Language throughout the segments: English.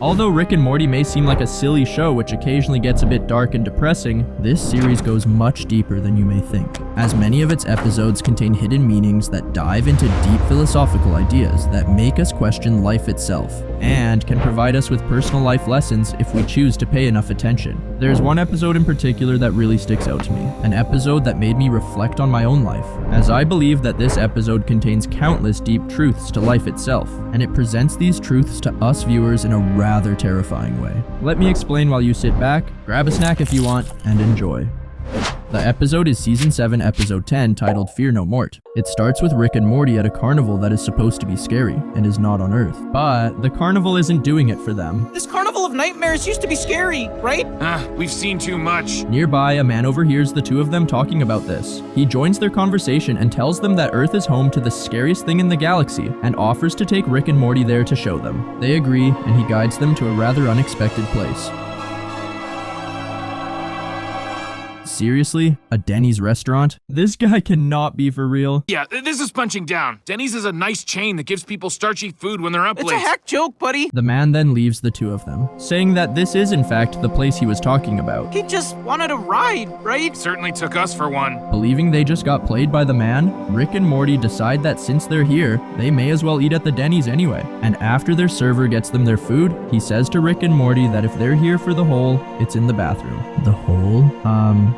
Although Rick and Morty may seem like a silly show which occasionally gets a bit dark and depressing, this series goes much deeper than you may think, as many of its episodes contain hidden meanings that dive into deep philosophical ideas that make us question life itself, and can provide us with personal life lessons if we choose to pay enough attention. There's one episode in particular that really sticks out to me, an episode that made me reflect on my own life, as I believe that this episode contains countless deep truths to life itself, and it presents these truths to us viewers in a rather terrifying way. Let me explain while you sit back, grab a snack if you want, and enjoy. The episode is Season 7, Episode 10, titled Fear No Mort. It starts with Rick and Morty at a carnival that is supposed to be scary, and is not on Earth. But the carnival isn't doing it for them. This carnival of nightmares used to be scary, right? We've seen too much. Nearby, a man overhears the two of them talking about this. He joins their conversation and tells them that Earth is home to the scariest thing in the galaxy, and offers to take Rick and Morty there to show them. They agree, and he guides them to a rather unexpected place. Seriously? A Denny's restaurant? This guy cannot be for real. Yeah, this is punching down. Denny's is a nice chain that gives people starchy food when they're up It's late. a hack joke, buddy. The man then leaves the two of them, saying that this is in fact the place he was talking about. He just wanted a ride, right? Certainly took us for one. Believing they just got played by the man, Rick and Morty decide that since they're here, they may as well eat at the Denny's anyway. And after their server gets them their food, he says to Rick and Morty that if they're here for the hole, it's in the bathroom. The hole?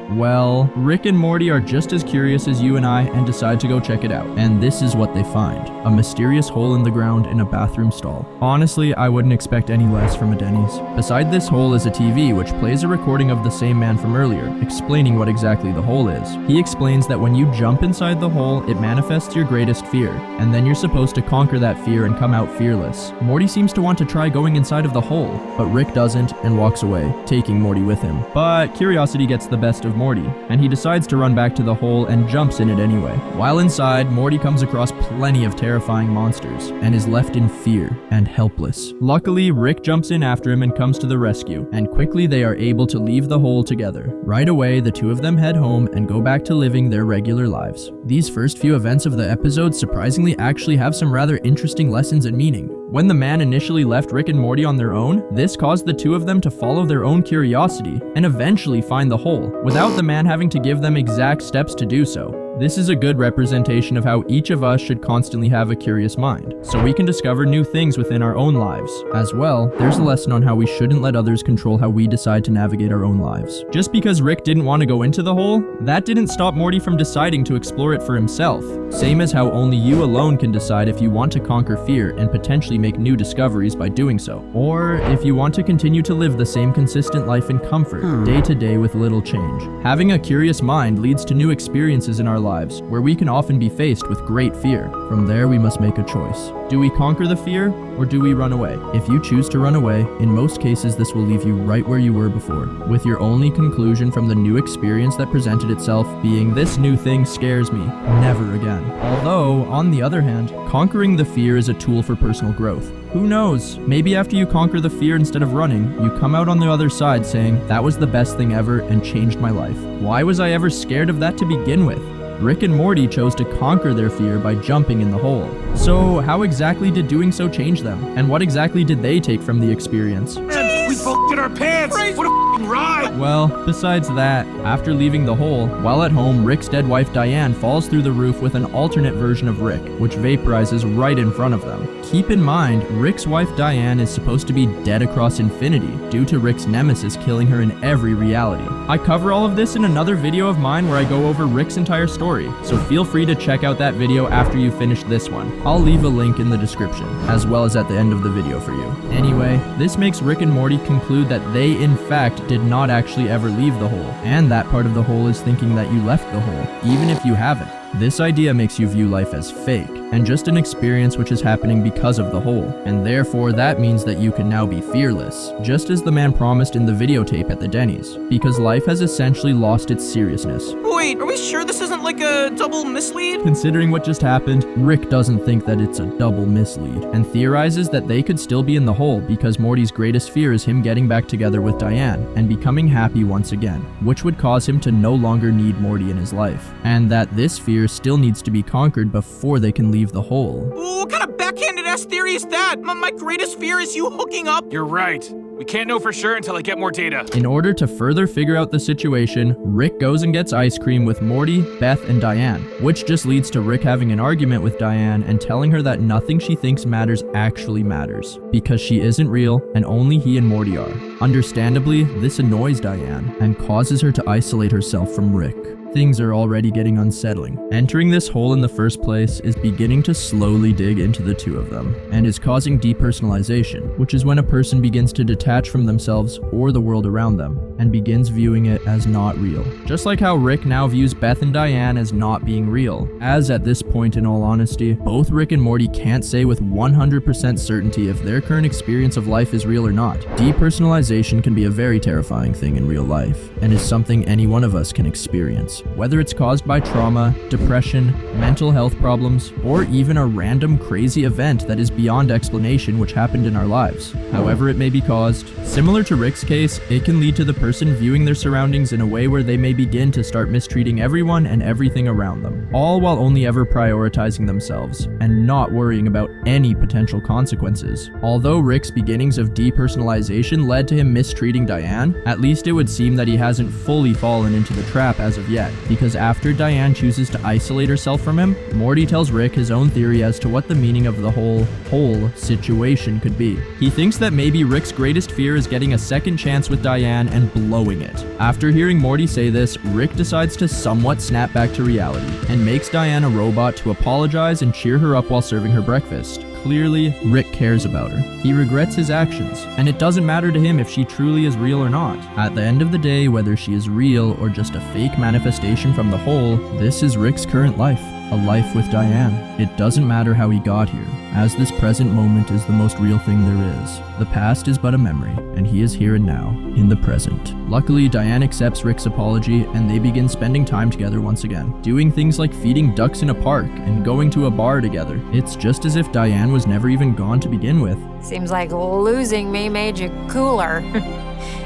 Well, Rick and Morty are just as curious as you and I and decide to go check it out. And this is what they find. A mysterious hole in the ground in a bathroom stall. Honestly, I wouldn't expect any less from a Denny's. Beside this hole is a TV which plays a recording of the same man from earlier, explaining what exactly the hole is. He explains that when you jump inside the hole, it manifests your greatest fear, and then you're supposed to conquer that fear and come out fearless. Morty seems to want to try going inside of the hole, but Rick doesn't and walks away, taking Morty with him. But curiosity gets the best of Morty, and he decides to run back to the hole and jumps in it anyway. While inside, Morty comes across plenty of terrifying monsters, and is left in fear and helpless. Luckily, Rick jumps in after him and comes to the rescue, and quickly they are able to leave the hole together. Right away, the two of them head home and go back to living their regular lives. These first few events of the episode surprisingly actually have some rather interesting lessons and meaning. When the man initially left Rick and Morty on their own, this caused the two of them to follow their own curiosity and eventually find the hole, without the man having to give them exact steps to do so. This is a good representation of how each of us should constantly have a curious mind, so we can discover new things within our own lives. As well, there's a lesson on how we shouldn't let others control how we decide to navigate our own lives. Just because Rick didn't want to go into the hole, that didn't stop Morty from deciding to explore it for himself. Same as how only you alone can decide if you want to conquer fear and potentially make new discoveries by doing so, or if you want to continue to live the same consistent life in comfort, day to day with little change. Having a curious mind leads to new experiences in our lives, where we can often be faced with great fear. From there, we must make a choice. Do we conquer the fear, or do we run away? If you choose to run away, in most cases this will leave you right where you were before, with your only conclusion from the new experience that presented itself being, this new thing scares me, never again. Although, on the other hand, conquering the fear is a tool for personal growth. Who knows? Maybe after you conquer the fear instead of running, you come out on the other side saying, that was the best thing ever and changed my life. Why was I ever scared of that to begin with? Rick and Morty chose to conquer their fear by jumping in the hole. So how exactly did doing so change them? And what exactly did they take from the experience? Man, we both get our pants! What a f***ing ride! Well, besides that, after leaving the hole, while at home, Rick's dead wife Diane falls through the roof with an alternate version of Rick, which vaporizes right in front of them. Keep in mind, Rick's wife Diane is supposed to be dead across infinity due to Rick's nemesis killing her in every reality. I cover all of this in another video of mine where I go over Rick's entire story, so feel free to check out that video after you finish this one. I'll leave a link in the description, as well as at the end of the video for you. Anyway, this makes Rick and Morty conclude that they in fact did not actually ever leave the hole, and that part of the hole is thinking that you left the hole, even if you haven't. This idea makes you view life as fake, and just an experience which is happening because of the hole, and therefore that means that you can now be fearless, just as the man promised in the videotape at the Denny's, because life has essentially lost its seriousness. Wait, are we sure this isn't like a double mislead? Considering what just happened, Rick doesn't think that it's a double mislead, and theorizes that they could still be in the hole because Morty's greatest fear is him getting back together with Diane and becoming happy once again, which would cause him to no longer need Morty in his life, and that this fear still needs to be conquered before they can leave the hole. What kind of back backhanded-ass theory is that? My greatest fear is you hooking up. You're right. We can't know for sure until I get more data. In order to further figure out the situation, Rick goes and gets ice cream with Morty, Beth, and Diane, which just leads to Rick having an argument with Diane and telling her that nothing she thinks matters actually matters, because she isn't real and only he and Morty are. Understandably, this annoys Diane and causes her to isolate herself from Rick. Things are already getting unsettling. Entering this hole in the first place is beginning to slowly dig into the two of them, and is causing depersonalization, which is when a person begins to detach from themselves or the world around them, and begins viewing it as not real. Just like how Rick now views Beth and Diane as not being real, as at this point in all honesty, both Rick and Morty can't say with 100% certainty if their current experience of life is real or not. Depersonalization can be a very terrifying thing in real life, and is something any one of us can experience. Whether it's caused by trauma, depression, mental health problems, or even a random crazy event that is beyond explanation which happened in our lives. However it may be caused, similar to Rick's case, it can lead to the person viewing their surroundings in a way where they may begin to start mistreating everyone and everything around them, all while only ever prioritizing themselves, and not worrying about any potential consequences. Although Rick's beginnings of depersonalization led to him mistreating Diane, at least it would seem that he hasn't fully fallen into the trap as of yet. Because after Diane chooses to isolate herself from him, Morty tells Rick his own theory as to what the meaning of the whole situation could be. He thinks that maybe Rick's greatest fear is getting a second chance with Diane and blowing it. After hearing Morty say this, Rick decides to somewhat snap back to reality, and makes Diane a robot to apologize and cheer her up while serving her breakfast. Clearly, Rick cares about her. He regrets his actions, and it doesn't matter to him if she truly is real or not. At the end of the day, whether she is real or just a fake manifestation from the whole, this is Rick's current life. A life with Diane. It doesn't matter how he got here, as this present moment is the most real thing there is. The past is but a memory, and he is here and now, in the present. Luckily, Diane accepts Rick's apology, and they begin spending time together once again, doing things like feeding ducks in a park and going to a bar together. It's just as if Diane was never even gone to begin with. Seems like losing me made you cooler.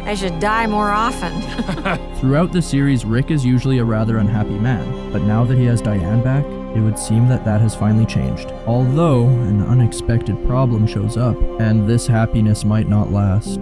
I should die more often. Throughout the series, Rick is usually a rather unhappy man, but now that he has Diane back, it would seem that that has finally changed. Although, an unexpected problem shows up, and this happiness might not last.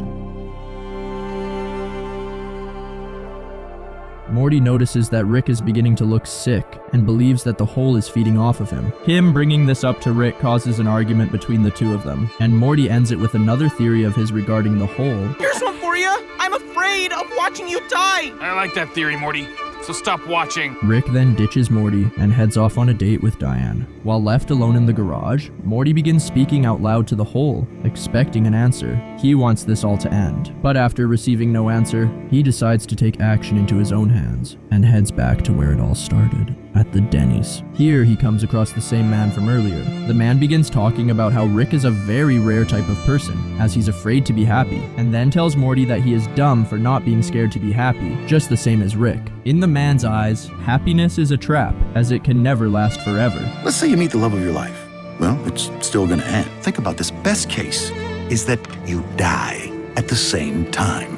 Morty notices that Rick is beginning to look sick, and believes that the hole is feeding off of him. Him bringing this up to Rick causes an argument between the two of them, and Morty ends it with another theory of his regarding the hole. Here's one for you. I'm afraid of watching you die. I like that theory, Morty. So stop watching. Rick then ditches Morty and heads off on a date with Diane. While left alone in the garage, Morty begins speaking out loud to the hole, expecting an answer. He wants this all to end, but after receiving no answer, he decides to take action into his own hands and heads back to where it all started, at the Denny's. Here he comes across the same man from earlier. The man begins talking about how Rick is a very rare type of person, as he's afraid to be happy, and then tells Morty that he is dumb for not being scared to be happy, just the same as Rick. In the man's eyes, happiness is a trap, as it can never last forever. Let's say you meet the love of your life. Well, it's still gonna end. Think about this. Best case is that you die at the same time.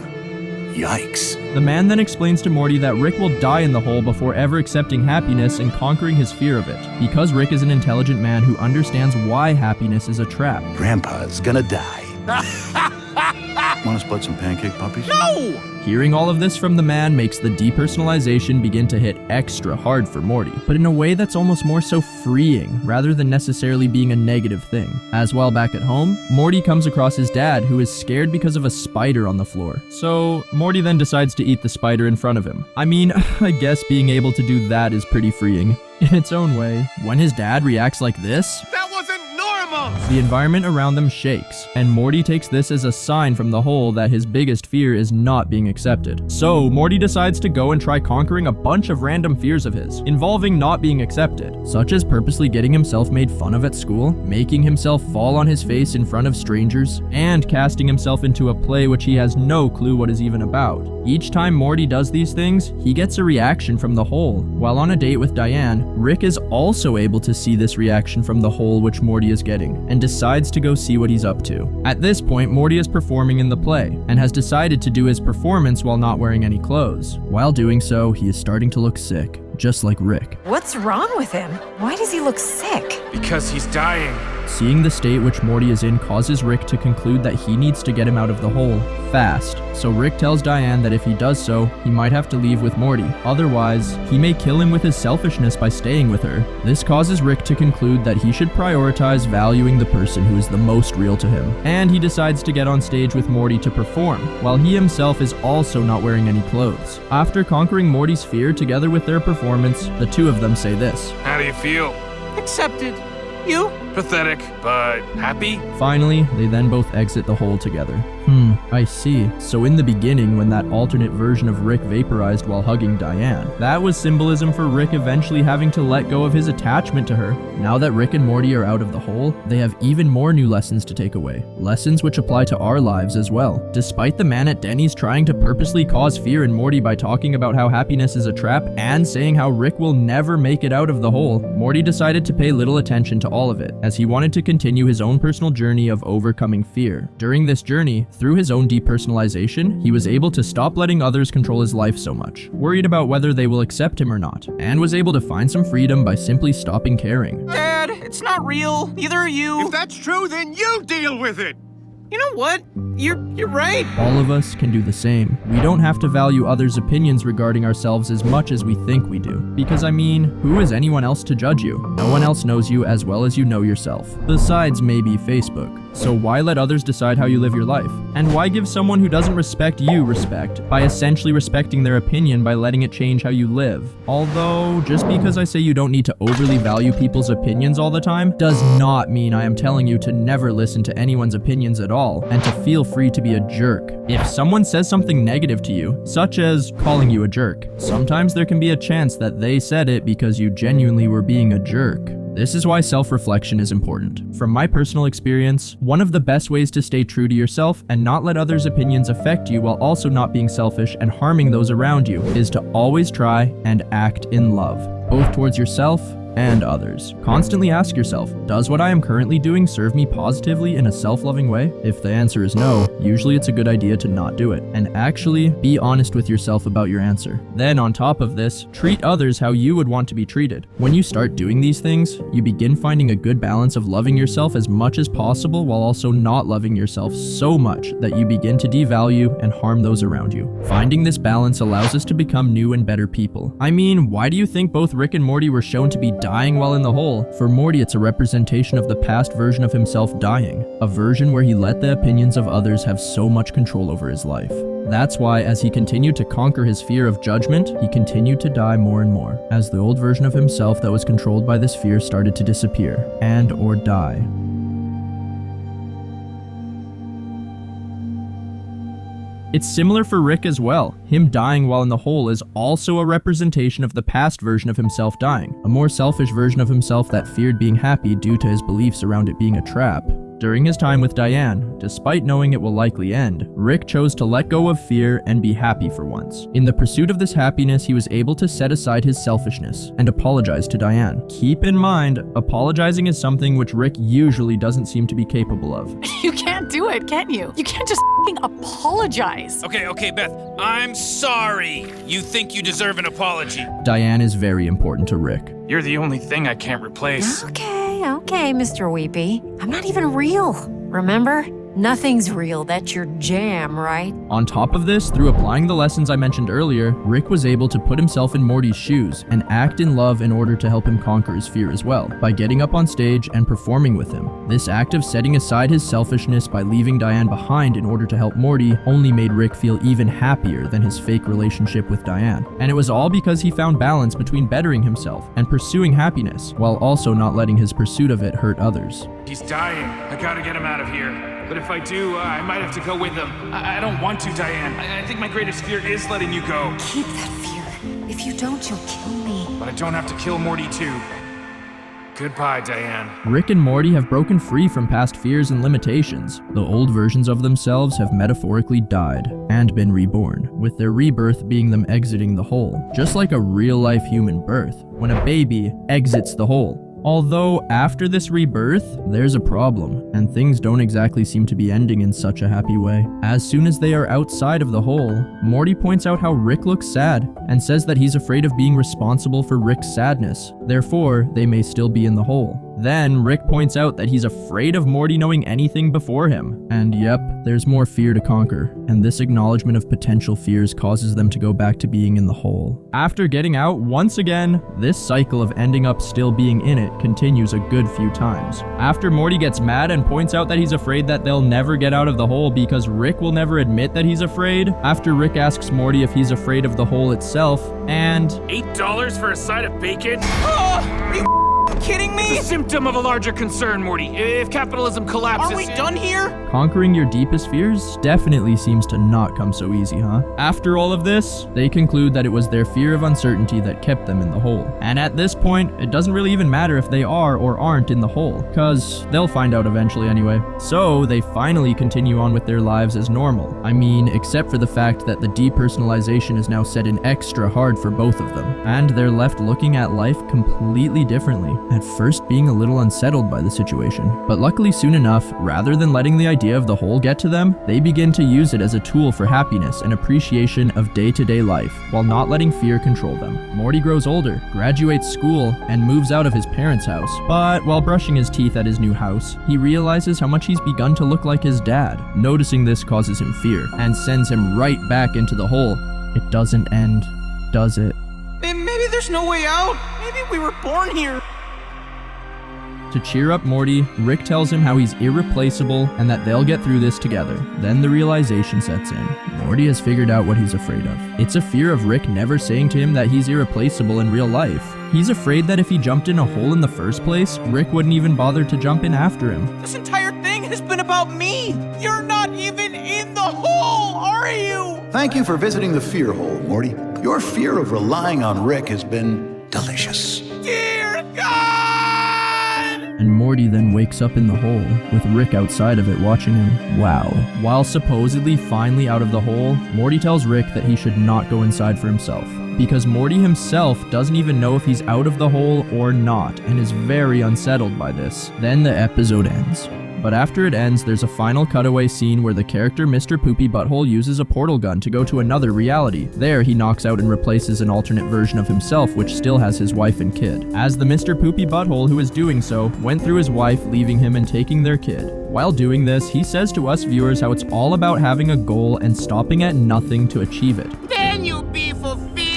Yikes. The man then explains to Morty that Rick will die in the hole before ever accepting happiness and conquering his fear of it, because Rick is an intelligent man who understands why happiness is a trap. Grandpa's gonna die. Wanna split some pancake puppies? No! Hearing all of this from the man makes the depersonalization begin to hit extra hard for Morty, but in a way that's almost more so freeing, rather than necessarily being a negative thing. As while back at home, Morty comes across his dad, who is scared because of a spider on the floor. So, Morty then decides to eat the spider in front of him. I mean, I guess being able to do that is pretty freeing, in its own way. When his dad reacts like this, the environment around them shakes, and Morty takes this as a sign from the whole that his biggest fear is not being accepted. So, Morty decides to go and try conquering a bunch of random fears of his, involving not being accepted, such as purposely getting himself made fun of at school, making himself fall on his face in front of strangers, and casting himself into a play which he has no clue what is even about. Each time Morty does these things, he gets a reaction from the whole. While on a date with Diane, Rick is also able to see this reaction from the whole which Morty is getting, and decides to go see what he's up to. At this point, Morty is performing in the play, and has decided to do his performance while not wearing any clothes. While doing so, he is starting to look sick, just like Rick. What's wrong with him? Why does he look sick? Because he's dying. Seeing the state which Morty is in causes Rick to conclude that he needs to get him out of the hole fast. So Rick tells Diane that if he does so, he might have to leave with Morty. Otherwise, he may kill him with his selfishness by staying with her. This causes Rick to conclude that he should prioritize valuing the person who is the most real to him. And he decides to get on stage with Morty to perform, while he himself is also not wearing any clothes. After conquering Morty's fear together with their performance, the two of them say this. How do you feel? Accepted. You? Pathetic, but happy? Finally, they then both exit the hole together. I see. So in the beginning, when that alternate version of Rick vaporized while hugging Diane, that was symbolism for Rick eventually having to let go of his attachment to her. Now that Rick and Morty are out of the hole, they have even more new lessons to take away. Lessons which apply to our lives as well. Despite the man at Denny's trying to purposely cause fear in Morty by talking about how happiness is a trap and saying how Rick will never make it out of the hole, Morty decided to pay little attention to all of it, as he wanted to continue his own personal journey of overcoming fear. During this journey, through his own depersonalization, he was able to stop letting others control his life so much, worried about whether they will accept him or not, and was able to find some freedom by simply stopping caring. Dad, it's not real. Neither are you. If that's true, then you deal with it! You know what? You're right. All of us can do the same. We don't have to value others' opinions regarding ourselves as much as we think we do. Because I mean, who is anyone else to judge you? No one else knows you as well as you know yourself. Besides maybe Facebook. So why let others decide how you live your life? And why give someone who doesn't respect you respect by essentially respecting their opinion by letting it change how you live? Although, just because I say you don't need to overly value people's opinions all the time, does not mean I am telling you to never listen to anyone's opinions at all, and to feel free to be a jerk. If someone says something negative to you, such as calling you a jerk, sometimes there can be a chance that they said it because you genuinely were being a jerk. This is why self-reflection is important. From my personal experience, one of the best ways to stay true to yourself and not let others' opinions affect you while also not being selfish and harming those around you is to always try and act in love, both towards yourself and others. Constantly ask yourself, does what I am currently doing serve me positively in a self-loving way? If the answer is no, usually it's a good idea to not do it, and actually be honest with yourself about your answer. Then on top of this, treat others how you would want to be treated. When you start doing these things, you begin finding a good balance of loving yourself as much as possible while also not loving yourself so much that you begin to devalue and harm those around you. Finding this balance allows us to become new and better people. I mean, why do you think both Rick and Morty were shown to be dying while in the hole? For Morty, it's a representation of the past version of himself dying, a version where he let the opinions of others have so much control over his life. That's why, as he continued to conquer his fear of judgment, he continued to die more and more, as the old version of himself that was controlled by this fear started to disappear, and or die. It's similar for Rick as well. Him dying while in the hole is also a representation of the past version of himself dying, a more selfish version of himself that feared being happy due to his beliefs around it being a trap. During his time with Diane, despite knowing it will likely end, Rick chose to let go of fear and be happy for once. In the pursuit of this happiness, he was able to set aside his selfishness and apologize to Diane. Keep in mind, apologizing is something which Rick usually doesn't seem to be capable of. You can't do it, can you? You can't just f***ing apologize. Okay, Beth. I'm sorry. You think you deserve an apology. Diane is very important to Rick. You're the only thing I can't replace. Okay, Mr. Weepy. I'm not even real. Remember? Nothing's real. That's your jam, right? On top of this, through applying the lessons I mentioned earlier, Rick was able to put himself in Morty's shoes and act in love in order to help him conquer his fear as well, by getting up on stage and performing with him. This act of setting aside his selfishness by leaving Diane behind in order to help Morty only made Rick feel even happier than his fake relationship with Diane. And it was all because he found balance between bettering himself and pursuing happiness, while also not letting his pursuit of it hurt others. He's dying. I gotta get him out of here. But if I do, I might have to go with him. I don't want to, Diane. I think my greatest fear is letting you go. Keep that fear. If you don't, you'll kill me. But I don't have to kill Morty too. Goodbye, Diane. Rick and Morty have broken free from past fears and limitations. The old versions of themselves have metaphorically died and been reborn, with their rebirth being them exiting the hole. Just like a real-life human birth, when a baby exits the hole, Although after this rebirth, there's a problem, and things don't exactly seem to be ending in such a happy way. As soon as they are outside of the hole, Morty points out how Rick looks sad, and says that he's afraid of being responsible for Rick's sadness, therefore they may still be in the hole. Then Rick points out that he's afraid of Morty knowing anything before him, and yep, there's more fear to conquer, and this acknowledgement of potential fears causes them to go back to being in the hole. After getting out, once again, this cycle of ending up still being in it continues a good few times. After Morty gets mad and points out that he's afraid that they'll never get out of the hole because Rick will never admit that he's afraid, after Rick asks Morty if he's afraid of the hole itself, and $8 for a side of bacon? Are you kidding me? It's a symptom of a larger concern, Morty. If capitalism collapses... Are we done here? conquering your deepest fears definitely seems to not come so easy, huh? After all of this, they conclude that it was their fear of uncertainty that kept them in the hole. And at this point, it doesn't really even matter if they are or aren't in the hole, cause they'll find out eventually anyway. So they finally continue on with their lives as normal. I mean, except for the fact that the depersonalization is now set in extra hard for both of them, and they're left looking at life completely differently, at first being a little unsettled by the situation. But luckily soon enough, rather than letting the idea of the hole get to them, they begin to use it as a tool for happiness and appreciation of day-to-day life, while not letting fear control them. Morty grows older, graduates school, and moves out of his parents' house. But while brushing his teeth at his new house, he realizes how much he's begun to look like his dad. Noticing this causes him fear, and sends him right back into the hole. It doesn't end, does it? Maybe there's no way out. Maybe we were born here. To cheer up Morty, Rick tells him how he's irreplaceable and that they'll get through this together. Then the realization sets in. Morty has figured out what he's afraid of. It's a fear of Rick never saying to him that he's irreplaceable in real life. He's afraid that if he jumped in a hole in the first place, Rick wouldn't even bother to jump in after him. This entire thing has been about me. You're not even in the hole, are you? Thank you for visiting the fear hole, Morty. Your fear of relying on Rick has been delicious. Dear God! And Morty then wakes up in the hole, with Rick outside of it watching him. Wow. While supposedly finally out of the hole, Morty tells Rick that he should not go inside for himself, because Morty himself doesn't even know if he's out of the hole or not, and is very unsettled by this. Then the episode ends. But after it ends, there's a final cutaway scene where the character Mr. Poopy Butthole uses a portal gun to go to another reality. There, he knocks out and replaces an alternate version of himself, which still has his wife and kid. As the Mr. Poopy Butthole who is doing so, went through his wife, leaving him and taking their kid. While doing this, he says to us viewers how it's all about having a goal and stopping at nothing to achieve it. Then you'll be fulfilled.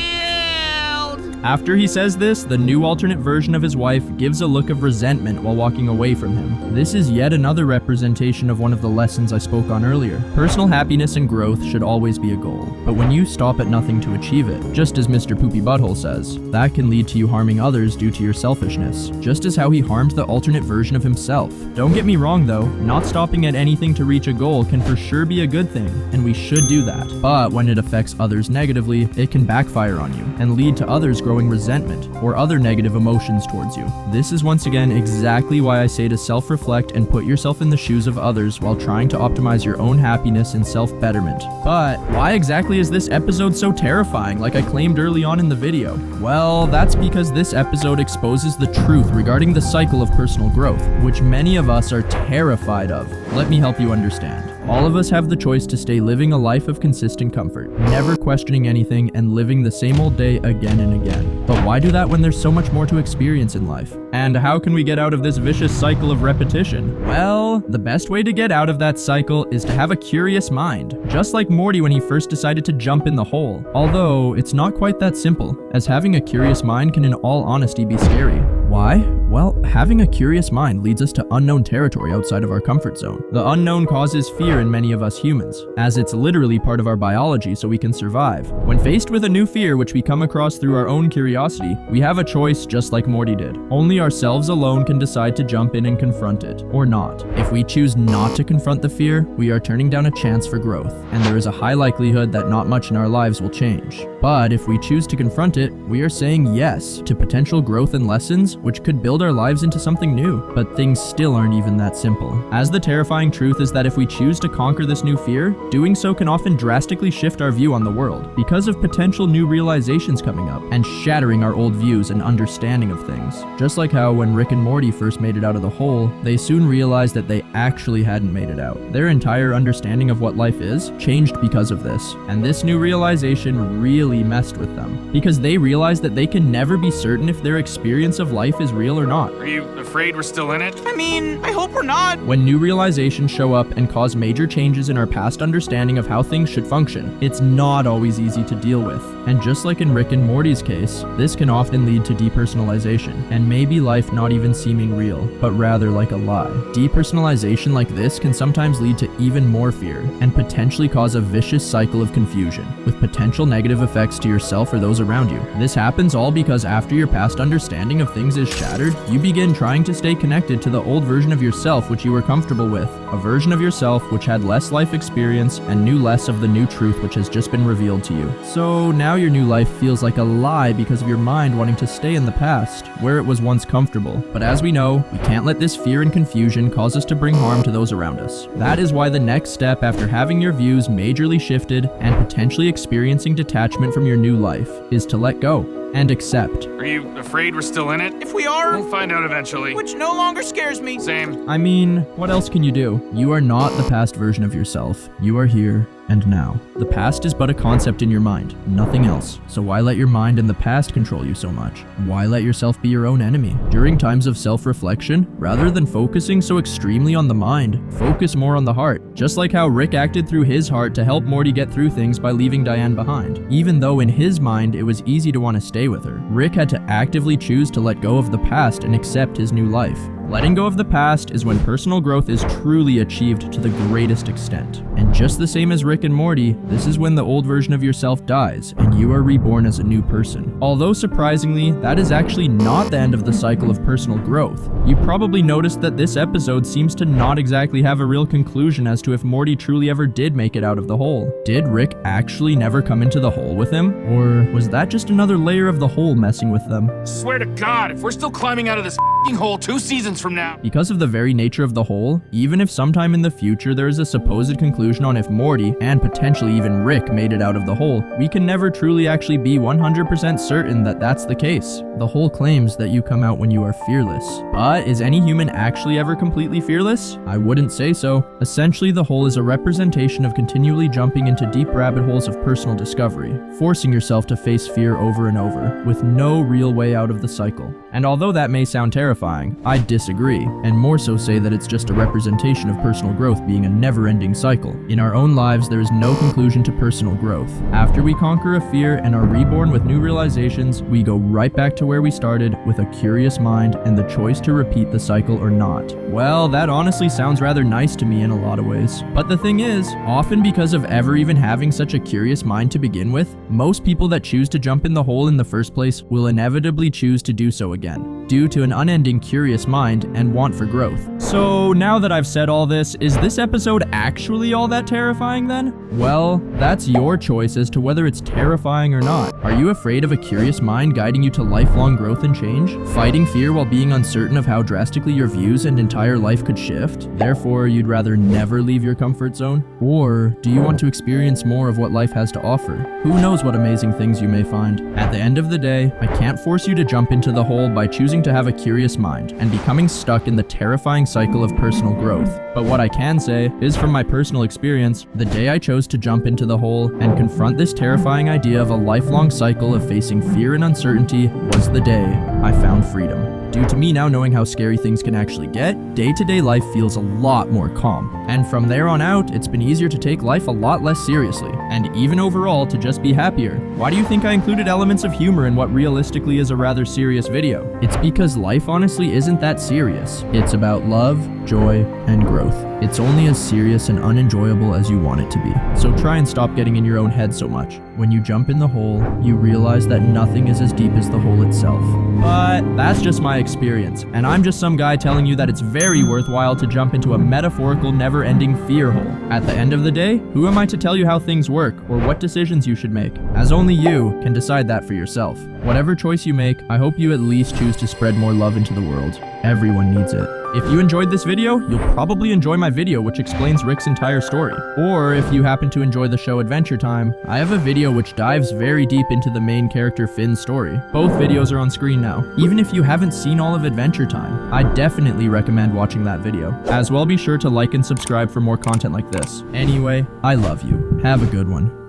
After he says this, the new alternate version of his wife gives a look of resentment while walking away from him. This is yet another representation of one of the lessons I spoke on earlier. Personal happiness and growth should always be a goal, but when you stop at nothing to achieve it, just as Mr. Poopy Butthole says, that can lead to you harming others due to your selfishness, just as how he harmed the alternate version of himself. Don't get me wrong though, not stopping at anything to reach a goal can for sure be a good thing, and we should do that. But when it affects others negatively, it can backfire on you, and lead to others growing resentment or other negative emotions towards you. This is once again exactly why I say to self-reflect and put yourself in the shoes of others while trying to optimize your own happiness and self-betterment. But why exactly is this episode so terrifying, like I claimed early on in the video? Well, that's because this episode exposes the truth regarding the cycle of personal growth, which many of us are terrified of. Let me help you understand. All of us have the choice to stay living a life of consistent comfort, never questioning anything and living the same old day again and again. But why do that when there's so much more to experience in life? And how can we get out of this vicious cycle of repetition? Well, the best way to get out of that cycle is to have a curious mind, just like Morty when he first decided to jump in the hole. Although, it's not quite that simple, as having a curious mind can in all honesty be scary. Why? Well, having a curious mind leads us to unknown territory outside of our comfort zone. The unknown causes fear in many of us humans, as it's literally part of our biology so we can survive. When faced with a new fear which we come across through our own curiosity, we have a choice just like Morty did. Only ourselves alone can decide to jump in and confront it, or not. If we choose not to confront the fear, we are turning down a chance for growth, and there is a high likelihood that not much in our lives will change. But if we choose to confront it, we are saying yes to potential growth and lessons which could build our lives into something new. But things still aren't even that simple, as the terrifying truth is that if we choose to conquer this new fear, doing so can often drastically shift our view on the world because of potential new realizations coming up and shattering our old views and understanding of things. Just like how when Rick and Morty first made it out of the hole, they soon realized that they actually hadn't made it out. Their entire understanding of what life is changed because of this, and this new realization really messed with them because they realized that they can never be certain if their experience of life is real or not. Are you afraid we're still in it? I mean, I hope we're not. When new realizations show up and cause major changes in our past understanding of how things should function, it's not always easy to deal with. And just like in Rick and Morty's case, this can often lead to depersonalization, and maybe life not even seeming real, but rather like a lie. Depersonalization like this can sometimes lead to even more fear, and potentially cause a vicious cycle of confusion, with potential negative effects to yourself or those around you. This happens all because after your past understanding of things is shattered, you begin trying to stay connected to the old version of yourself which you were comfortable with, a version of yourself which had less life experience and knew less of the new truth which has just been revealed to you. So now your new life feels like a lie because of your mind wanting to stay in the past, where it was once comfortable. But as we know, we can't let this fear and confusion cause us to bring harm to those around us. That is why the next step after having your views majorly shifted and potentially experiencing detachment from your new life is to let go and accept. Are you afraid we're still in it? If we are, We'll find out eventually. which no longer scares me. Same. I mean, what else can you do? You are not the past version of yourself. You are here and now. The past is but a concept in your mind, nothing else. So why let your mind and the past control you so much? Why let yourself be your own enemy? During times of self-reflection, rather than focusing so extremely on the mind, focus more on the heart. Just like how Rick acted through his heart to help Morty get through things by leaving Diane behind. Even though in his mind it was easy to want to stay with her, Rick had to actively choose to let go of the past and accept his new life. Letting go of the past is when personal growth is truly achieved to the greatest extent. And just the same as Rick and Morty, this is when the old version of yourself dies and you are reborn as a new person. Although surprisingly, that is actually not the end of the cycle of personal growth. You probably noticed that this episode seems to not exactly have a real conclusion as to if Morty truly ever did make it out of the hole. Did Rick actually never come into the hole with him? Or was that just another layer of the hole messing with them? Swear to God, if we're still climbing out of this hole 2 seasons from now. Because of the very nature of the hole, even if sometime in the future there is a supposed conclusion on if Morty, and potentially even Rick, made it out of the hole, we can never truly actually be 100% certain that that's the case. The hole claims that you come out when you are fearless. But is any human actually ever completely fearless? I wouldn't say so. Essentially, the hole is a representation of continually jumping into deep rabbit holes of personal discovery, forcing yourself to face fear over and over, with no real way out of the cycle. And although that may sound terrifying, I disagree, and more so say that it's just a representation of personal growth being a never-ending cycle. In our own lives, there is no conclusion to personal growth. After we conquer a fear and are reborn with new realizations, we go right back to where we started with a curious mind and the choice to repeat the cycle or not. Well, that honestly sounds rather nice to me in a lot of ways. But the thing is, often because of ever even having such a curious mind to begin with, most people that choose to jump in the hole in the first place will inevitably choose to do so again, due to an unending curious mind and want for growth. So now that I've said all this, is this episode actually all that terrifying then? Well, that's your choice as to whether it's terrifying or not. Are you afraid of a curious mind guiding you to lifelong growth and change? Fighting fear while being uncertain of how drastically your views and entire life could shift? Therefore, you'd rather never leave your comfort zone? Or do you want to experience more of what life has to offer? Who knows what amazing things you may find? At the end of the day, I can't force you to jump into the hole by choosing to have a curious mind and becoming stuck in the terrifying cycle of personal growth. But what I can say is, from my personal experience, the day I chose to jump into the hole and confront this terrifying idea of a lifelong cycle of facing fear and uncertainty was the day I found freedom. Due to me now knowing how scary things can actually get, day-to-day life feels a lot more calm. And from there on out, it's been easier to take life a lot less seriously, and even overall to just be happier. Why do you think I included elements of humor in what realistically is a rather serious video? It's because life honestly isn't that serious. It's about love, joy, and growth. It's only as serious and unenjoyable as you want it to be. So try and stop getting in your own head so much. When you jump in the hole, you realize that nothing is as deep as the hole itself. But that's just my experience, and I'm just some guy telling you that it's very worthwhile to jump into a metaphorical, never-ending fear hole. At the end of the day, who am I to tell you how things work or what decisions you should make, as only you can decide that for yourself. Whatever choice you make, I hope you at least choose to spread more love into the world. Everyone needs it. If you enjoyed this video, you'll probably enjoy my video which explains Rick's entire story. Or if you happen to enjoy the show Adventure Time, I have a video which dives very deep into the main character Finn's story. Both videos are on screen now. Even if you haven't seen all of Adventure Time, I definitely recommend watching that video. As well, be sure to like and subscribe for more content like this. Anyway, I love you. Have a good one.